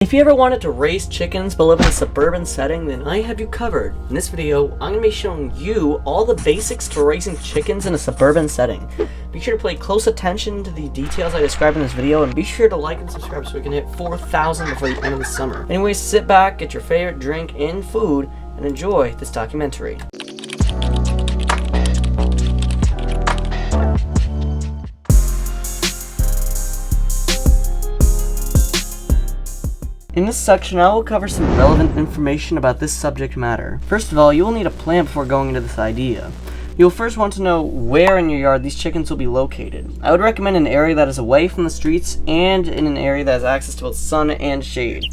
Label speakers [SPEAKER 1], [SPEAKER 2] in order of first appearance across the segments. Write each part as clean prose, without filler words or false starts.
[SPEAKER 1] If you ever wanted to raise chickens but live in a suburban setting, then I have you covered. In this video, I'm going to be showing you all the basics to raising chickens in a suburban setting. Be sure to pay close attention to the details I describe in this video, and be sure to like and subscribe so we can hit 4,000 before the end of the summer. Anyways, sit back, get your favorite drink and food, and enjoy this documentary. In this section, I will cover some relevant information about this subject matter. First of all, you will need a plan before going into this idea. You'll first want to know where in your yard these chickens will be located. I would recommend an area that is away from the streets and in an area that has access to both sun and shade.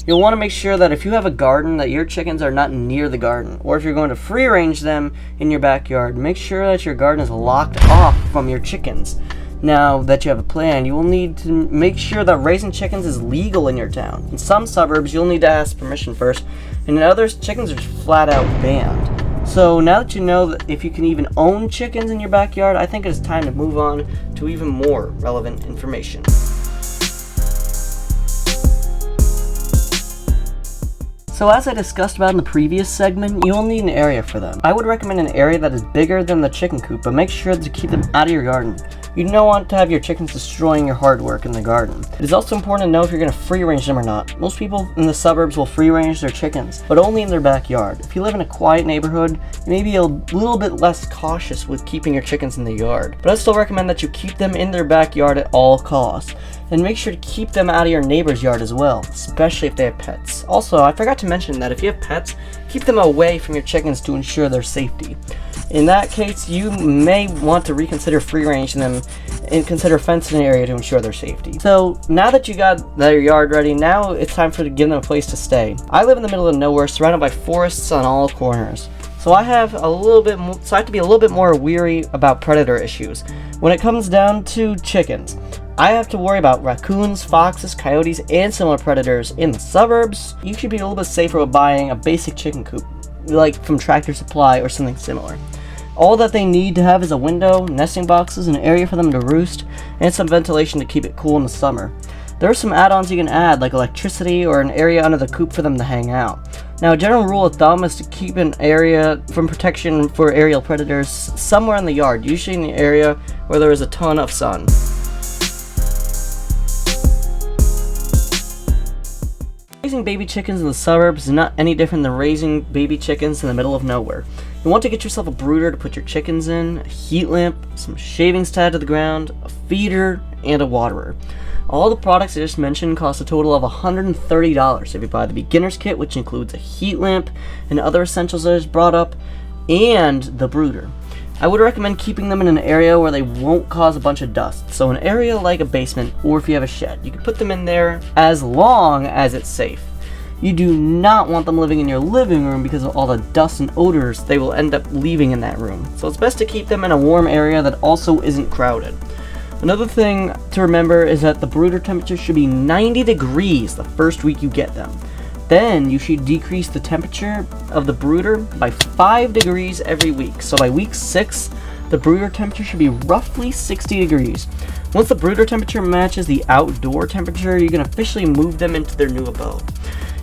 [SPEAKER 1] You'll want to make sure that if you have a garden, that your chickens are not near the garden, or if you're going to free range them in your backyard, make sure that your garden is locked off from your chickens. Now that you have a plan, you will need to make sure that raising chickens is legal in your town. In some suburbs, you'll need to ask permission first, and in others, chickens are just flat out banned. So now that you know that if you can even own chickens in your backyard, I think it's time to move on to even more relevant information. So as I discussed about in the previous segment, you'll need an area for them. I would recommend an area that is bigger than the chicken coop, but make sure to keep them out of your garden. You don't want to have your chickens destroying your hard work in the garden. It is also important to know if you're going to free range them or not. Most people in the suburbs will free range their chickens, but only in their backyard. If you live in a quiet neighborhood, you may be a little bit less cautious with keeping your chickens in the yard. But I still recommend that you keep them in their backyard at all costs. And make sure to keep them out of your neighbor's yard as well, especially if they have pets. Also, I forgot to mention that if you have pets, keep them away from your chickens to ensure their safety. In that case, you may want to reconsider free ranging them and consider fencing an area to ensure their safety. So now that you got their yard ready, now it's time to give them a place to stay. I live in the middle of nowhere, surrounded by forests on all corners. So I have to be a little bit more wary about predator issues. When it comes down to chickens, I have to worry about raccoons, foxes, coyotes, and similar predators. In the suburbs, you should be a little bit safer with buying a basic chicken coop, like from Tractor Supply or something similar. All that they need to have is a window, nesting boxes, an area for them to roost, and some ventilation to keep it cool in the summer. There are some add-ons you can add, like electricity or an area under the coop for them to hang out. Now, a general rule of thumb is to keep an area from protection for aerial predators somewhere in the yard, usually in the area where there is a ton of sun. Raising baby chickens in the suburbs is not any different than raising baby chickens in the middle of nowhere. You want to get yourself a brooder to put your chickens in, a heat lamp, some shavings tied to the ground, a feeder, and a waterer. All the products I just mentioned cost a total of $130 if you buy the beginner's kit, which includes a heat lamp and other essentials I just brought up, and the brooder. I would recommend keeping them in an area where they won't cause a bunch of dust. So an area like a basement, or if you have a shed, you can put them in there as long as it's safe. You do not want them living in your living room because of all the dust and odors they will end up leaving in that room. So it's best to keep them in a warm area that also isn't crowded. Another thing to remember is that the brooder temperature should be 90 degrees the first week you get them. Then you should decrease the temperature of the brooder by 5 degrees every week. So by week 6, the brooder temperature should be roughly 60 degrees. Once the brooder temperature matches the outdoor temperature, you can officially move them into their new abode.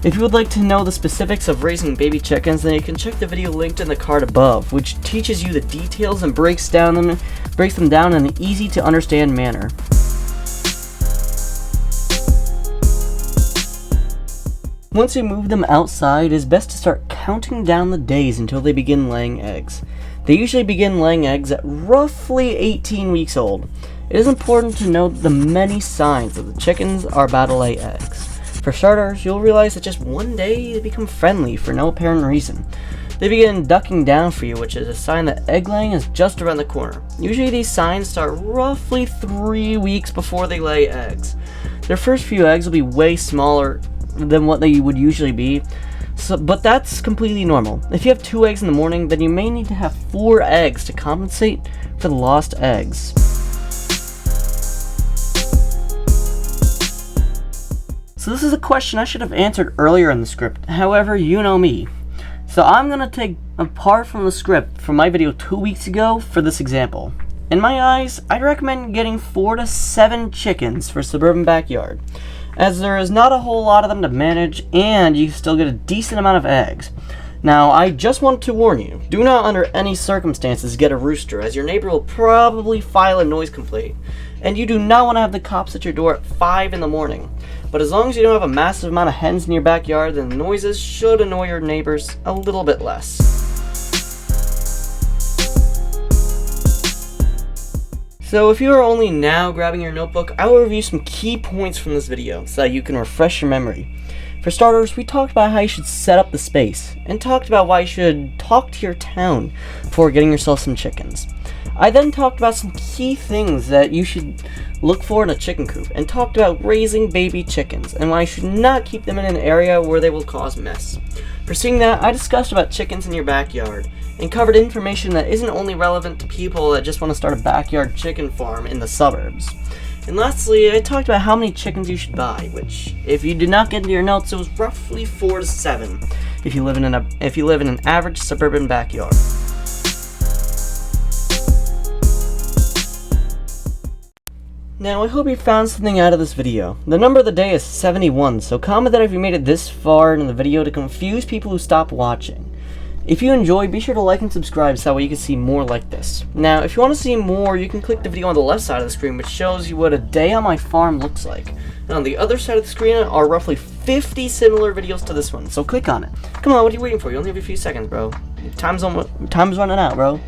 [SPEAKER 1] If you would like to know the specifics of raising baby chickens, then you can check the video linked in the card above, which teaches you the details and breaks them down in an easy to understand manner. Once you move them outside, it is best to start counting down the days until they begin laying eggs. They usually begin laying eggs at roughly 18 weeks old. It is important to note the many signs that the chickens are about to lay eggs. For starters, you'll realize that just one day they become friendly for no apparent reason. They begin ducking down for you, which is a sign that egg laying is just around the corner. Usually these signs start roughly 3 weeks before they lay eggs. Their first few eggs will be way smaller than what they would usually be, but that's completely normal. If you have 2 eggs in the morning, then you may need to have 4 eggs to compensate for the lost eggs. So this is a question I should have answered earlier in the script, however, you know me. So I'm going to take apart from the script from my video 2 weeks ago for this example. In my eyes, I'd recommend getting 4 to 7 chickens for a suburban backyard. as there is not a whole lot of them to manage, and you still get a decent amount of eggs. Now, I just want to warn you, do not under any circumstances get a rooster, as your neighbor will probably file a noise complaint, and you do not want to have the cops at your door at 5 in the morning. But as long as you don't have a massive amount of hens in your backyard, then the noises should annoy your neighbors a little bit less. So if you are only now grabbing your notebook, I will review some key points from this video so that you can refresh your memory. For starters, we talked about how you should set up the space, and talked about why you should talk to your town before getting yourself some chickens. I then talked about some key things that you should look for in a chicken coop, and talked about raising baby chickens, and why you should not keep them in an area where they will cause mess. Pursuing that, I discussed about chickens in your backyard, and covered information that isn't only relevant to people that just want to start a backyard chicken farm in the suburbs. And lastly, I talked about how many chickens you should buy, which, if you did not get into your notes, it was roughly 4 to 7 if you live in an average suburban backyard. Now, I hope you found something out of this video. The number of the day is 71, so comment that if you made it this far in the video to confuse people who stopped watching. If you enjoy, be sure to like and subscribe so that way you can see more like this. Now, if you want to see more, you can click the video on the left side of the screen, which shows you what a day on my farm looks like. And on the other side of the screen are roughly 50 similar videos to this one, so click on it. Come on, what are you waiting for? You only have a few seconds, bro. Time's running out, bro.